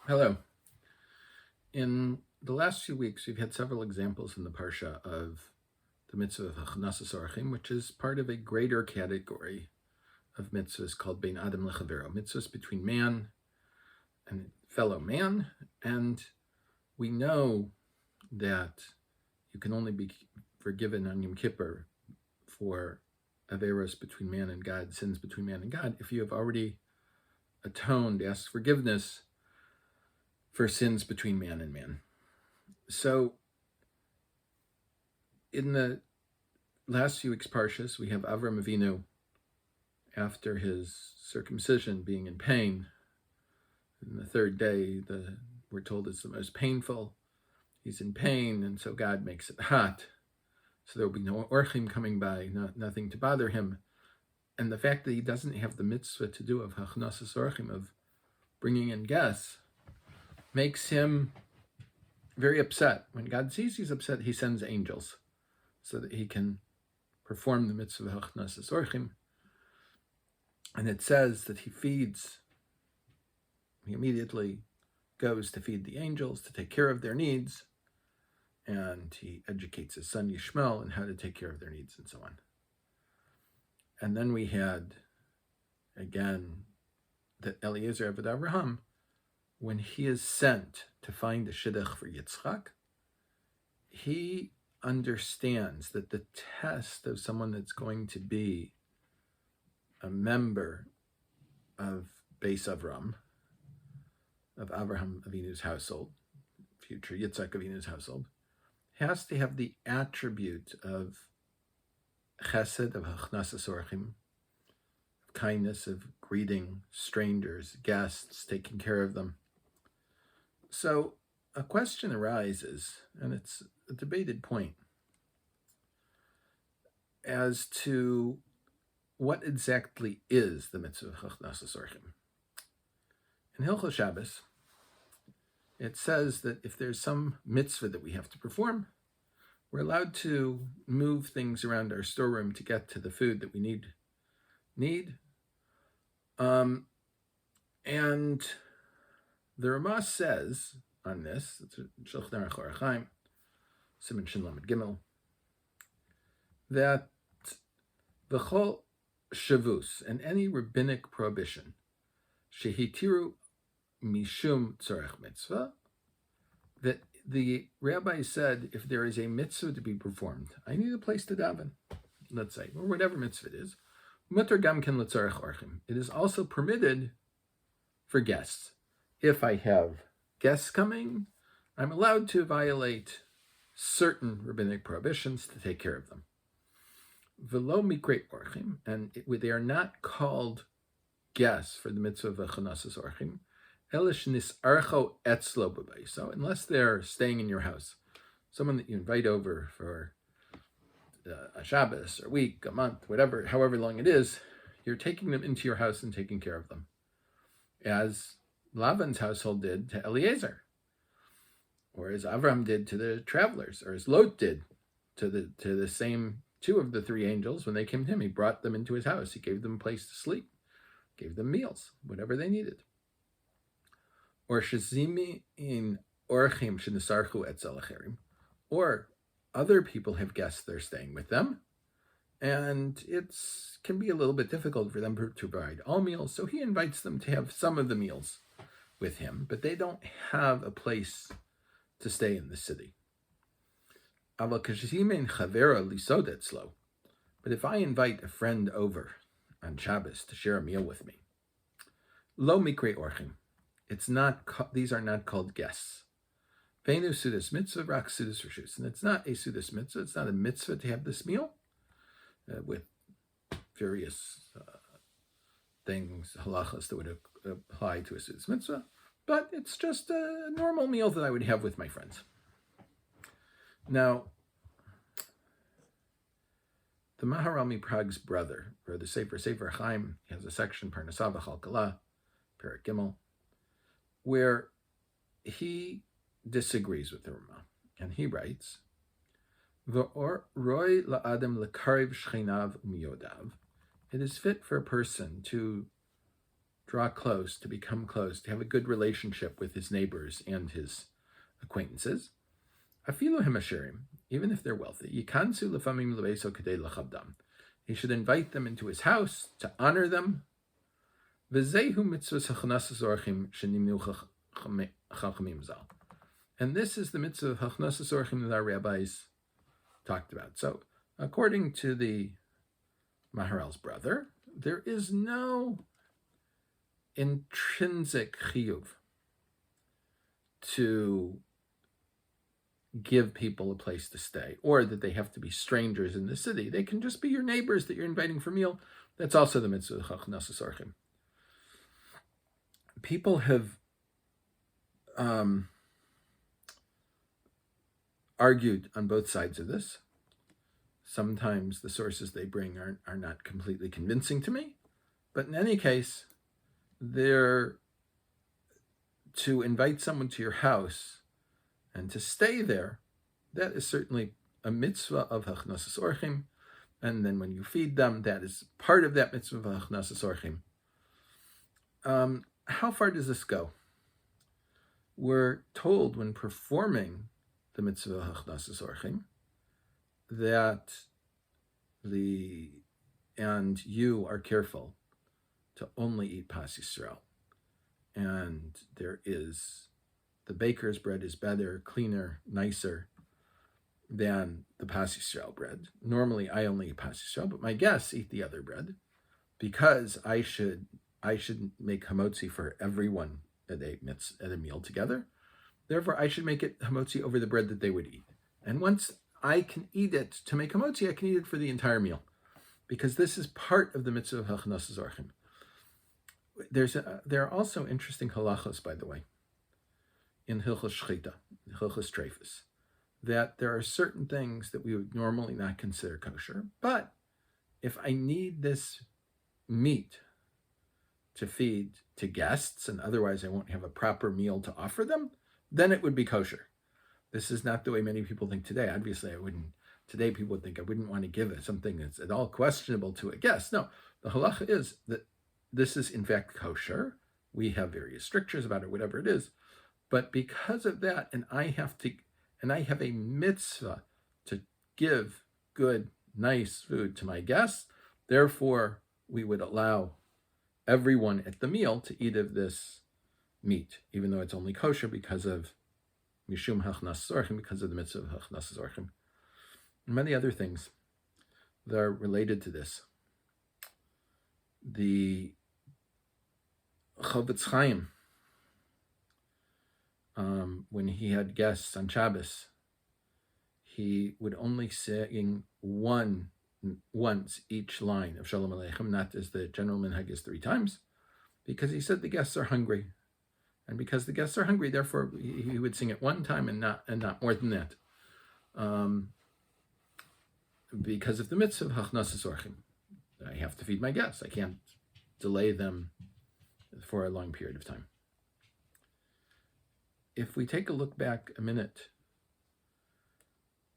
Hello. In the last few weeks, we've had several examples in the Parsha of the Mitzva of Hachnasas Orchim, which is part of a greater category of mitzvahs called Bein Adam Lechavero, mitzvahs between man and fellow man. And we know that you can only be forgiven on Yom Kippur for averos between man and God, sins between man and God, if you have already atoned, asked forgiveness for sins between man and man. So in the last few weeks' parshas, we have Avram Avinu, after his circumcision, being in pain. And the third day, we're told it's the most painful. He's in pain, and so God makes it hot. So there will be no orchim coming by, nothing to bother him. And the fact that he doesn't have the mitzvah to do of Hachnasas Orchim, of bringing in guests, makes him very upset. When God sees he's upset, he sends angels so that he can perform the Mitzva of Hachnasas Orchim. And it says that he immediately goes to feed the angels, to take care of their needs, and he educates his son Yishmael on how to take care of their needs and so on. And then we had, again, that Eliezer Eved Avraham, when he is sent to find a shidduch for Yitzchak, he understands that the test of someone that's going to be a member of Beis Avram, of Avraham Avinu's household, future Yitzchak Avinu's household, has to have the attribute of chesed, of Hachnasas Orchim, of kindness, of greeting strangers, guests, taking care of them. So a question arises, and it's a debated point, as to what exactly is the Mitzvah of Hachnasas Orchim. In Hilchos Shabbos, it says that if there's some mitzvah that we have to perform, we're allowed to move things around our storeroom to get to the food that we need. And the Ramah says on this, it's Shulchan Aruch Orach Chaim, Siman Shin Lamed Gimel, that v'chol shavus, and any rabbinic prohibition, shehitiru mishum tzorech mitzvah, that the rabbi said, if there is a mitzvah to be performed, I need a place to daven, let's say, or whatever mitzvah it is, mutar gam ken l'tzorech orchim. It is also permitted for guests. If I have guests coming, I'm allowed to violate certain rabbinic prohibitions to take care of them. V'lo mikre orchim, and they are not called guests for the mitzvah of Hachnasas Orchim, elish nisarcho etzlo b'bayis. So unless they're staying in your house, someone that you invite over for a Shabbos, or a week, a month, whatever, however long it is, you're taking them into your house and taking care of them, as Lavan's household did to Eliezer, or as Avram did to the travelers, or as Lot did to the same two of the three angels when they came to him. He brought them into his house. He gave them a place to sleep, gave them meals, whatever they needed. Or shazimi in orchim shenisarchu etzel acherim, or other people have guests they're staying with them, and it can be a little bit difficult for them to provide all meals, so he invites them to have some of the meals with him, but they don't have a place to stay in the city. But if I invite a friend over on Shabbos to share a meal with me, lo mikre orchim, these are not called guests. Veinu sudas mitzvah, rak sudas reshus, and it's not a sudas mitzvah. It's not a mitzvah to have this meal with various things, halachas that would apply to a sudas mitzvah, but it's just a normal meal that I would have with my friends. Now, the Maharami Prague's brother, or the Sefer Chaim, he has a section, Parnasav Chalkala, Perek Gimel, where he disagrees with the Ramah, and he writes, Roy la'adam lekariv shchinav u'miyodav. It is fit for a person to draw close, to become close, to have a good relationship with his neighbors and his acquaintances. Afilu hemesherim, even if they're wealthy. Yikansu lefamim lebeso kadei lachabdam. He should invite them into his house to honor them. V'zehu Mitzva of Hachnasas Orchim shenimnu chachamim zal. And this is the Mitzva of Hachnasas Orchim that our rabbis talked about. So, according to the Maharal's brother, there is no intrinsic chiyuv to give people a place to stay, or that they have to be strangers in the city. They can just be your neighbors that you're inviting for a meal. That's also the Mitzvah of Hachnasas Orchim. People have argued on both sides of this. Sometimes the sources they bring are not completely convincing to me, but in any case, they're to invite someone to your house and to stay there. That is certainly a mitzvah of Hachnasas Orchim, and then when you feed them, that is part of that mitzvah of Hachnasas Orchim. How far does this go? We're told when performing the Mitzva of Hachnasas Orchim that you are careful to only eat Pas Yisrael. And the baker's bread is better, cleaner, nicer than the Pas Yisrael bread. Normally I only eat Pas Yisrael, but my guests eat the other bread because I should make hamotzi for everyone at a meal together. Therefore, I should make it hamotzi over the bread that they would eat. And once I can eat it to make hamotzi, I can eat it for the entire meal, because this is part of the Mitzvah of Hachnasas Orchim. There are also interesting halachos, by the way, in Hilchos Shchita, Hilchos Treifus, that there are certain things that we would normally not consider kosher, but if I need this meat to feed to guests, and otherwise I won't have a proper meal to offer them, then it would be kosher. This is not the way many people think today. Obviously, today people would think I wouldn't want to give it something that's at all questionable to a guest. No, the halacha is that this is in fact kosher. We have various strictures about it, whatever it is. But because of that, and I have a mitzvah to give good, nice food to my guests, therefore we would allow everyone at the meal to eat of this meat, even though it's only kosher because of Mishum Hachnasas Orchim, because of the Mitzvah of Hachnasas Orchim. And many other things that are related to this. The Chofetz Chaim, when he had guests on Shabbos, he would only sing once each line of Shalom Aleichem, not as the general minhag is 3 times, because he said the guests are hungry, and because the guests are hungry, therefore he would sing it 1 time and not more than that, because of the mitzvah of Hachnasas Orchim. I have to feed my guests. I can't delay them for a long period of time. If we take a look back a minute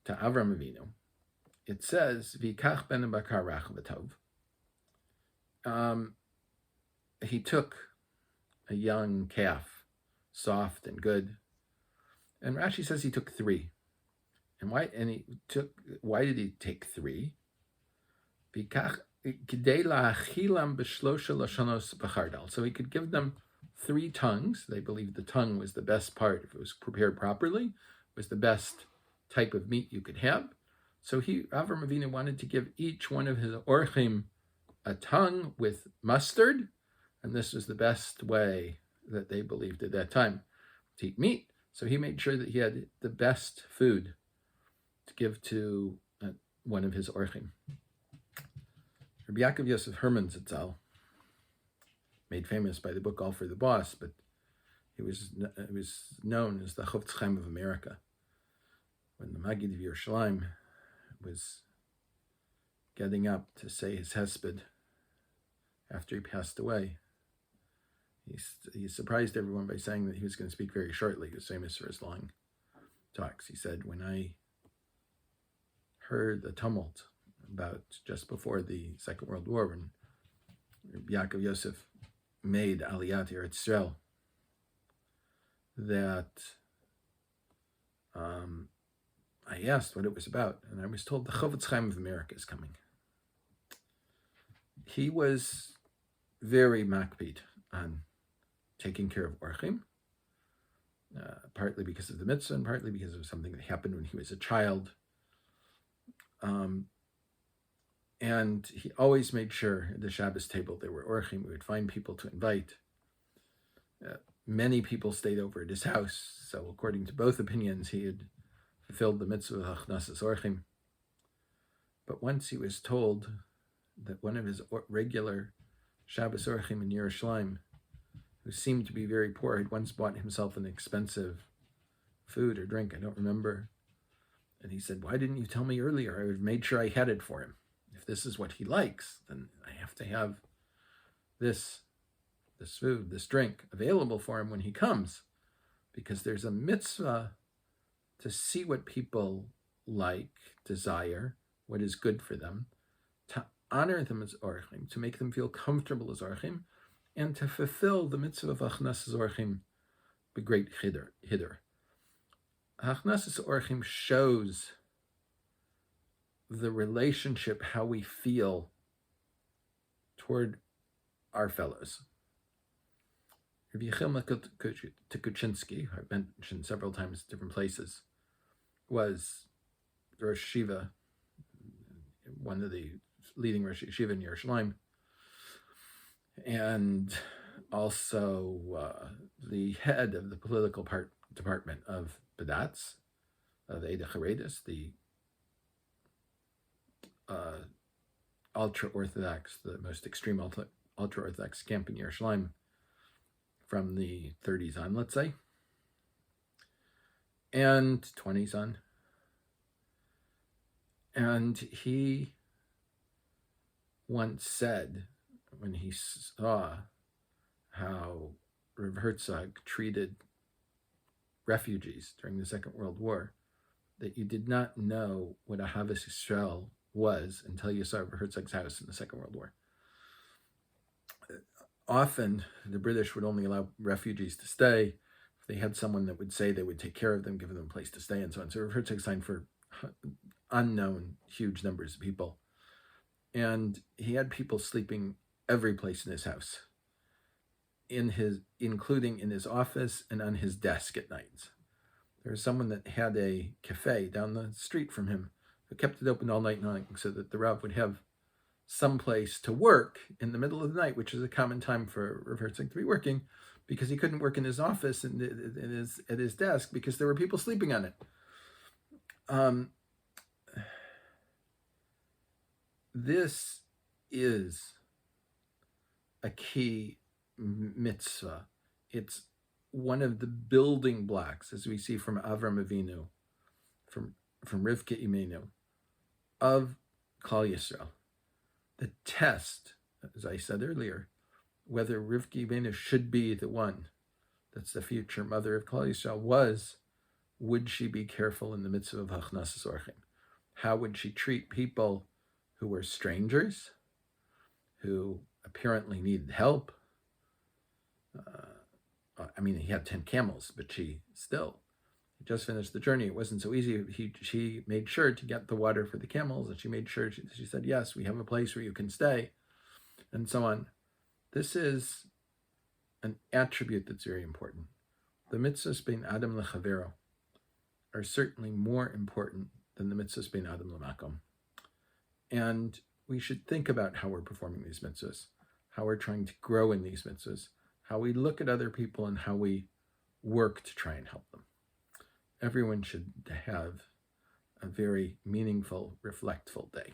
to Avram Avinu, it says, "V'kach ben bakar rach v'tov." He took a young calf, soft and good, and Rashi says he took 3. And why did he take 3? V'kach kidei la'achilam b'shlosha lashonos b'chardal. So he could give them 3 tongues. They believed the tongue was the best part. If it was prepared properly, was the best type of meat you could have. So Avram Avinu wanted to give each one of his orchim a tongue with mustard, and this was the best way that they believed at that time to eat meat. So he made sure that he had the best food to give to one of his orchim. Rabbi Yaakov Yosef Herman Zatzal, made famous by the book All for the Boss, but he was known as the Chofetz Chaim of America. When the Maggid of Yerushalayim was getting up to say his hesped after he passed away, he surprised everyone by saying that he was going to speak very shortly. He was famous for his long talks. He said, when I heard the tumult about just before the Second World War, when Yaakov Yosef made Aliyat Eretz Yisrael that I asked what it was about, and I was told the Chofetz Chaim of America is coming. He was very makpid on taking care of Orchim, partly because of the mitzvah and partly because of something that happened when he was a child. And he always made sure at the Shabbos table there were Orchim. We would find people to invite. Many people stayed over at his house, so according to both opinions, he had fulfilled the Mitzva of Hachnasas Orchim. But once he was told that one of his regular Shabbos Orchim in Yerushalayim, who seemed to be very poor, had once bought himself an expensive food or drink, I don't remember. And he said, "Why didn't you tell me earlier? I would have made sure I had it for him. If this is what he likes, then I have to have this food, this drink available for him when he comes, because there's a mitzvah to see what people like, desire, what is good for them, to honor them as Orchim, to make them feel comfortable as Orchim, and to fulfill the Mitzva of Hachnasas Orchim, the great Hiddur. Hachnasas Orchim shows the relationship, how we feel toward our fellows. Rabbi Yechiel Tukuchinsky, I've mentioned several times in different places, was the Rosh Yeshiva, one of the leading Rosh Yeshiva in Yerushalayim, and also the head of the political department of Badatz, of Eda Charedis, the ultra-Orthodox, the most extreme ultra-Orthodox camp in Yerushalayim from the 30s on, let's say, and 20s on. And he once said, when he saw how Rav Herzog treated refugees during the Second World War, that you did not know what Ahavas Yisrael was until you saw Rav Herzog's house in the Second World War. Often, the British would only allow refugees to stay if they had someone that would say they would take care of them, give them a place to stay, and so on. So Rav Herzog signed for unknown, huge numbers of people. And he had people sleeping every place in his house, including in his office and on his desk at nights. There was someone that had a cafe down the street from him who kept it open all night long so that the Rav would have some place to work in the middle of the night, which is a common time for Rav Herzog to be working, because he couldn't work in his office and at his desk because there were people sleeping on it. This is a key mitzvah. It's one of the building blocks, as we see from Avram Avinu, from Rivka Imenu, of Klal Yisrael. The test, as I said earlier, whether Rivka Imenu should be the one that's the future mother of Klal Yisrael was, would she be careful in the Mitzva of Hachnasas Orchim? How would she treat people who were strangers, who apparently needed help? He had 10 camels, but he just finished the journey. It wasn't so easy. She made sure to get the water for the camels, and she made sure, she said, yes, we have a place where you can stay, and so on. This is an attribute that's very important. The mitzvahs bein Adam lechavero are certainly more important than the mitzvahs bein Adam lemakom. And we should think about how we're performing these mitzvahs, how we're trying to grow in these mitzvahs, how we look at other people, and how we work to try and help them. Everyone should have a very meaningful, reflectful day.